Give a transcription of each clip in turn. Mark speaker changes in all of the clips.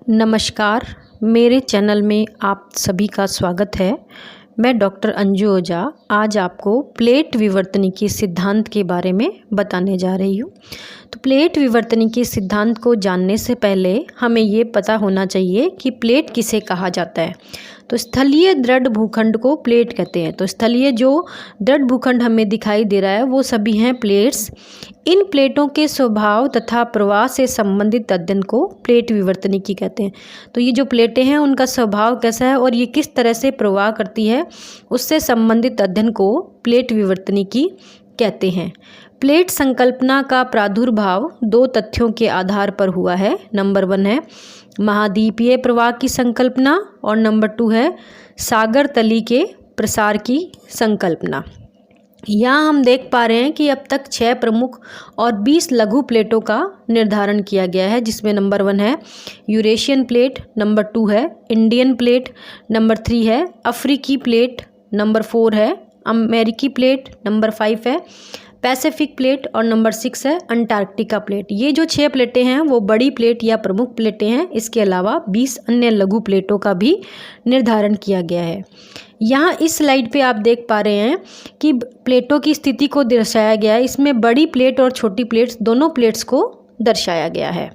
Speaker 1: नमस्कार, मेरे चैनल में आप सभी का स्वागत है। मैं डॉक्टर अंजू ओझा आज आपको प्लेट विवर्तनिकी सिद्धांत के बारे में बताने जा रही हूँ। तो प्लेट विवर्तनिकी सिद्धांत को जानने से पहले हमें ये पता होना चाहिए कि प्लेट किसे कहा जाता है। तो स्थलीय दृढ़ भूखंड को प्लेट कहते हैं। तो स्थलीय जो दृढ़ भूखंड हमें दिखाई दे रहा है वो सभी हैं प्लेट्स। इन प्लेटों के स्वभाव तथा प्रवाह से संबंधित अध्ययन को प्लेट विवर्तनिकी कहते हैं। तो ये जो प्लेटें हैं उनका स्वभाव कैसा है और ये किस तरह से प्रवाह करती है उससे संबंधित अध्ययन को प्लेट विवर्तनिकी कहते हैं। प्लेट संकल्पना का प्रादुर्भाव दो तथ्यों के आधार पर हुआ है। नंबर 1 है महाद्वीपीय प्रवाह की संकल्पना और नंबर 2 है सागर तली के प्रसार की संकल्पना। यहाँ हम देख पा रहे हैं कि अब तक 6 प्रमुख और 20 लघु प्लेटों का निर्धारण किया गया है, जिसमें नंबर 1 है यूरेशियन प्लेट, नंबर 2 है इंडियन प्लेट, नंबर 3 है अफ्रीकी प्लेट, नंबर 4 है अमेरिकी प्लेट, नंबर 5 है पैसिफिक प्लेट और नंबर 6 है अंटार्कटिका प्लेट। ये जो 6 प्लेटें हैं वो बड़ी प्लेट या प्रमुख प्लेटें हैं। इसके अलावा 20 अन्य लघु प्लेटों का भी निर्धारण किया गया है। यहाँ इस स्लाइड पे आप देख पा रहे हैं कि प्लेटों की स्थिति को दर्शाया गया है। इसमें बड़ी प्लेट और छोटी प्लेट्स दोनों प्लेट्स को दर्शाया गया है।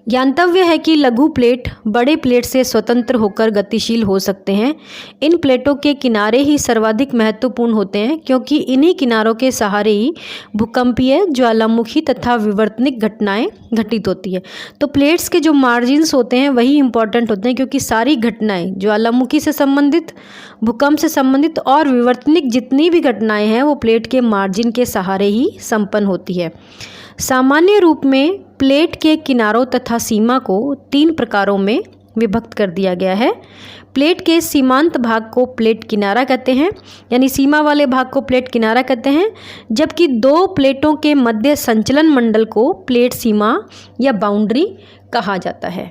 Speaker 1: ज्ञातव्य है कि लघु प्लेट बड़े प्लेट से स्वतंत्र होकर गतिशील हो सकते हैं। इन प्लेटों के किनारे ही सर्वाधिक महत्वपूर्ण होते हैं, क्योंकि इन्हीं किनारों के सहारे ही भूकंपीय, ज्वालामुखी तथा विवर्तनिक घटनाएं घटित होती है। तो प्लेट्स के जो मार्जिन्स होते हैं वही इंपॉर्टेंट होते हैं, क्योंकि सारी घटनाएं ज्वालामुखी से संबंधित, भूकंप से संबंधित और विवर्तनिक जितनी भी घटनाएं हैं वो प्लेट के मार्जिन के सहारे ही संपन्न होती है। सामान्य रूप में प्लेट के किनारों तथा सीमा को 3 प्रकारों में विभक्त कर दिया गया है। प्लेट के सीमांत भाग को प्लेट किनारा कहते हैं, यानी सीमा वाले भाग को प्लेट किनारा कहते हैं, जबकि 2 प्लेटों के मध्य संचलन मंडल को प्लेट सीमा या बाउंड्री कहा जाता है।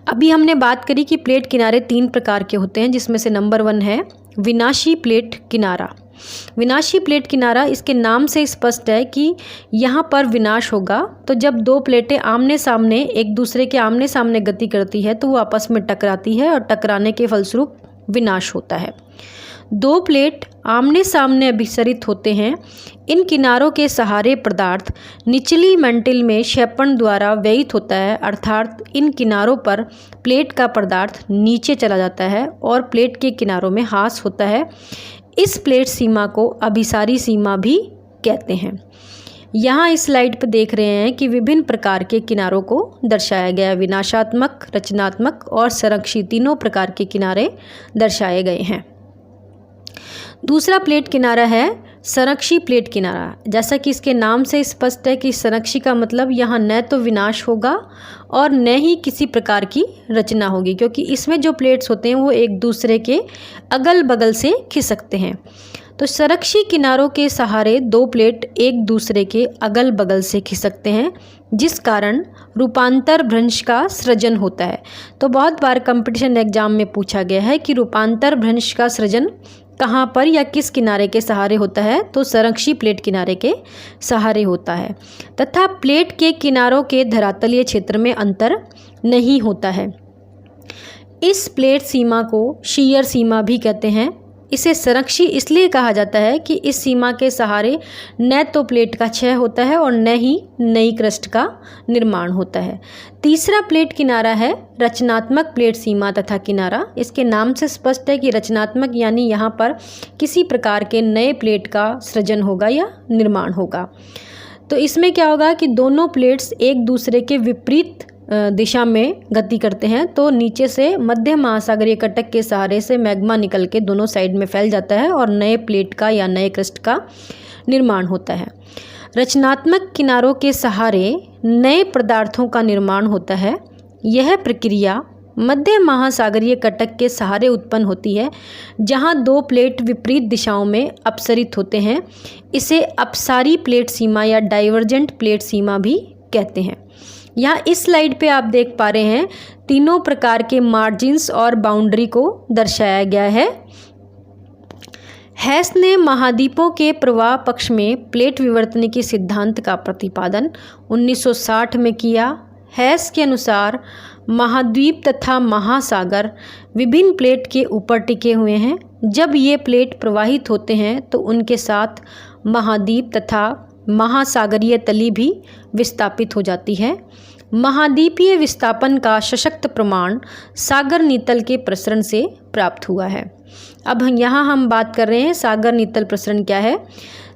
Speaker 1: अभी हमने बात करी कि प्लेट किनारे 3 प्रकार के होते हैं, जिसमें से नंबर 1 है विनाशी प्लेट किनारा। विनाशी प्लेट किनारा, इसके नाम से स्पष्ट है कि यहाँ पर विनाश होगा। तो जब 2 प्लेटें आमने सामने एक दूसरे के आमने सामने गति करती है तो वो आपस में टकराती है और टकराने के फलस्वरूप विनाश होता है। 2 प्लेट आमने सामने अभिसरित होते हैं। इन किनारों के सहारे पदार्थ निचली मेंटिल में क्षेपण द्वारा व्ययित होता है, अर्थात इन किनारों पर प्लेट का पदार्थ नीचे चला जाता है और प्लेट के किनारों में ह्रास होता है। इस प्लेट सीमा को अभिसारी सीमा भी कहते हैं। यहाँ इस स्लाइड पर देख रहे हैं कि विभिन्न प्रकार के किनारों को दर्शाया गया है। विनाशात्मक, रचनात्मक और संरक्षित तीनों प्रकार के किनारे दर्शाए गए हैं। दूसरा प्लेट किनारा है संरक्षी प्लेट किनारा। जैसा कि इसके नाम से स्पष्ट है कि संरक्षी का मतलब यहाँ न तो विनाश होगा और न ही किसी प्रकार की रचना होगी, क्योंकि इसमें जो प्लेट्स होते हैं वो एक दूसरे के अगल बगल से खिसकते हैं। तो संरक्षी किनारों के सहारे 2 प्लेट एक दूसरे के अगल बगल से खिसकते हैं, जिस कारण रूपांतर भ्रंश का सृजन होता है। तो बहुत बार कंपटीशन एग्जाम में पूछा गया है कि रूपांतर भ्रंश का सृजन कहाँ पर या किस किनारे के सहारे होता है, तो संरक्षी प्लेट किनारे के सहारे होता है। तथा प्लेट के किनारों के धरातलीय क्षेत्र में अंतर नहीं होता है। इस प्लेट सीमा को शीयर सीमा भी कहते हैं। इसे संरक्षी इसलिए कहा जाता है कि इस सीमा के सहारे न तो प्लेट का क्षय होता है और न ही नई क्रस्ट का निर्माण होता है। तीसरा प्लेट किनारा है रचनात्मक प्लेट सीमा तथा किनारा। इसके नाम से स्पष्ट है कि रचनात्मक यानी यहाँ पर किसी प्रकार के नए प्लेट का सृजन होगा या निर्माण होगा। तो इसमें क्या होगा कि दोनों प्लेट्स एक दूसरे के विपरीत दिशा में गति करते हैं। तो नीचे से मध्य महासागरीय कटक के सहारे से मैग्मा निकल के दोनों साइड में फैल जाता है और नए प्लेट का या नए क्रस्ट का निर्माण होता है। रचनात्मक किनारों के सहारे नए पदार्थों का निर्माण होता है। यह प्रक्रिया मध्य महासागरीय कटक के सहारे उत्पन्न होती है, जहां 2 प्लेट विपरीत दिशाओं में अपसरित होते हैं। इसे अपसारी प्लेट सीमा या डाइवर्जेंट प्लेट सीमा भी कहते हैं। यहाँ इस स्लाइड पे आप देख पा रहे हैं तीनों प्रकार के मार्जिन्स और बाउंड्री को दर्शाया गया है। हैस ने महाद्वीपों के प्रवाह पक्ष में प्लेट विवर्तनिकी सिद्धांत का प्रतिपादन 1960 में किया। हैस के अनुसार महाद्वीप तथा महासागर विभिन्न प्लेट के ऊपर टिके हुए हैं। जब ये प्लेट प्रवाहित होते हैं तो उनके साथ महाद्वीप तथा महासागरीय तली भी विस्थापित हो जाती है। महाद्वीपीय विस्थापन का सशक्त प्रमाण सागर नीतल के प्रसरण से प्राप्त हुआ है। अब यहाँ हम बात कर रहे हैं सागर नीतल प्रसरण क्या है।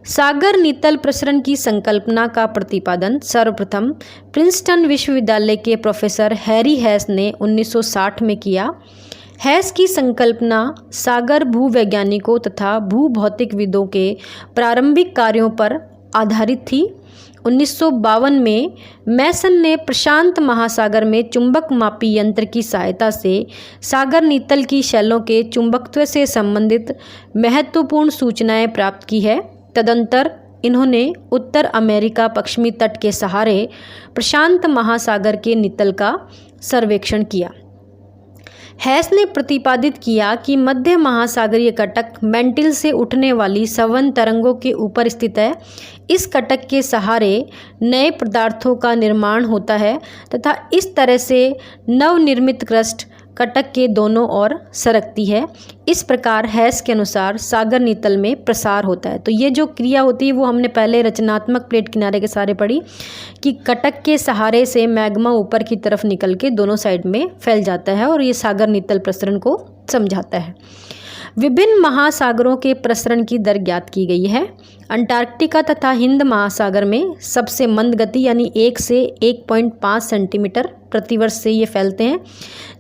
Speaker 1: सागर नीतल प्रसरण की संकल्पना का प्रतिपादन सर्वप्रथम प्रिंसटन विश्वविद्यालय के प्रोफेसर हैरी हैस ने 1960 में किया। हैस की संकल्पना सागर भूवैज्ञानिकों तथा भूभौतिकविदों के प्रारंभिक कार्यों पर आधारित थी। 1952 में मैसन ने प्रशांत महासागर में चुंबक मापी यंत्र की सहायता से सागर नीतल की शैलों के चुंबकत्व से संबंधित महत्वपूर्ण सूचनाएं प्राप्त की है। तदंतर इन्होंने उत्तर अमेरिका पश्चिमी तट के सहारे प्रशांत महासागर के नीतल का सर्वेक्षण किया। हैस ने प्रतिपादित किया कि मध्य महासागरीय कटक मैंटिल से उठने वाली संवहन तरंगों के ऊपर स्थित है। इस कटक के सहारे नए पदार्थों का निर्माण होता है तथा इस तरह से नवनिर्मित क्रस्ट कटक के दोनों ओर सरकती है। इस प्रकार हैस के अनुसार सागर नीतल में प्रसार होता है। तो ये जो क्रिया होती है वो हमने पहले रचनात्मक प्लेट किनारे के सहारे पढ़ी कि कटक के सहारे से मैग्मा ऊपर की तरफ निकल के दोनों साइड में फैल जाता है और ये सागर नीतल प्रसरण को समझाता है। विभिन्न महासागरों के प्रसरण की दर ज्ञात की गई है। अंटार्कटिका तथा हिंद महासागर में सबसे मंद गति यानी 1 से 1.5 सेंटीमीटर प्रतिवर्ष से ये फैलते हैं,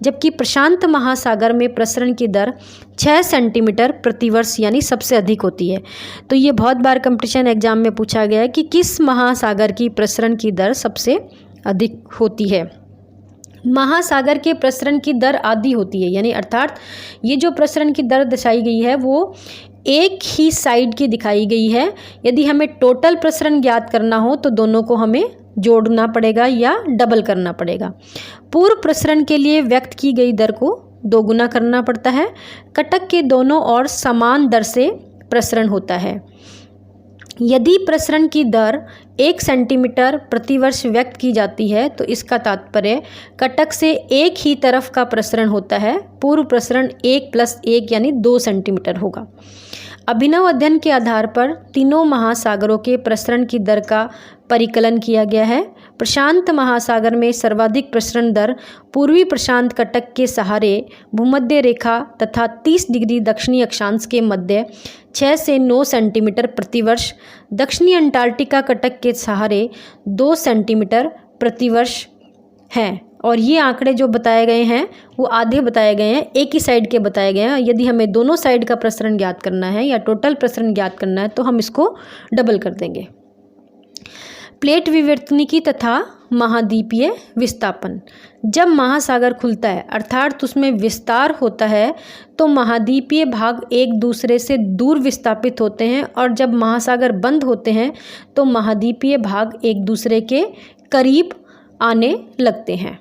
Speaker 1: जबकि प्रशांत महासागर में प्रसरण की दर 6 सेंटीमीटर प्रतिवर्ष यानी सबसे अधिक होती है। तो ये बहुत बार कंपटीशन एग्जाम में पूछा गया है कि किस महासागर की प्रसरण की दर सबसे अधिक होती है। महासागर के प्रसरण की दर आधी होती है, यानी अर्थात ये जो प्रसरण की दर दर्शाई गई है वो एक ही साइड की दिखाई गई है। यदि हमें टोटल प्रसरण ज्ञात करना हो तो दोनों को हमें जोड़ना पड़ेगा या डबल करना पड़ेगा। पूर्व प्रसरण के लिए व्यक्त की गई दर को दोगुना करना पड़ता है। कटक के दोनों ओर समान दर से प्रसरण होता है। यदि प्रसरण की दर 1 सेंटीमीटर प्रतिवर्ष व्यक्त की जाती है तो इसका तात्पर्य कटक से एक ही तरफ का प्रसरण होता है। पूर्व प्रसरण 1 + 1 यानी 2 सेंटीमीटर होगा। अभिनव अध्ययन के आधार पर तीनों महासागरों के प्रसरण की दर का परिकलन किया गया है। प्रशांत महासागर में सर्वाधिक प्रसरण दर पूर्वी प्रशांत कटक के सहारे भूमध्य रेखा तथा 30 डिग्री दक्षिणी अक्षांश के मध्य 6 से 9 सेंटीमीटर प्रतिवर्ष, दक्षिणी अंटार्कटिका कटक के सहारे 2 सेंटीमीटर प्रतिवर्ष हैं। और ये आंकड़े जो बताए गए हैं वो आधे बताए गए हैं, एक ही साइड के बताए गए हैं। यदि हमें दोनों साइड का प्रसरण ज्ञात करना है या टोटल प्रसरण ज्ञात करना है तो हम इसको डबल कर देंगे। प्लेट विवर्तनिकी तथा महाद्वीपीय विस्थापन। जब महासागर खुलता है अर्थात उसमें विस्तार होता है तो महाद्वीपीय भाग एक दूसरे से दूर विस्थापित होते हैं, और जब महासागर बंद होते हैं तो महाद्वीपीय भाग एक दूसरे के करीब आने लगते हैं।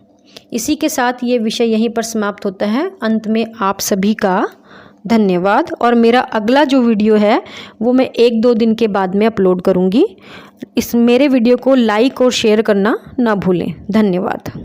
Speaker 1: इसी के साथ ये विषय यहीं पर समाप्त होता है। अंत में आप सभी का धन्यवाद, और मेरा अगला जो वीडियो है वो मैं 1-2 दिन के बाद में अपलोड करूँगी। इस मेरे वीडियो को लाइक और शेयर करना ना भूलें। धन्यवाद।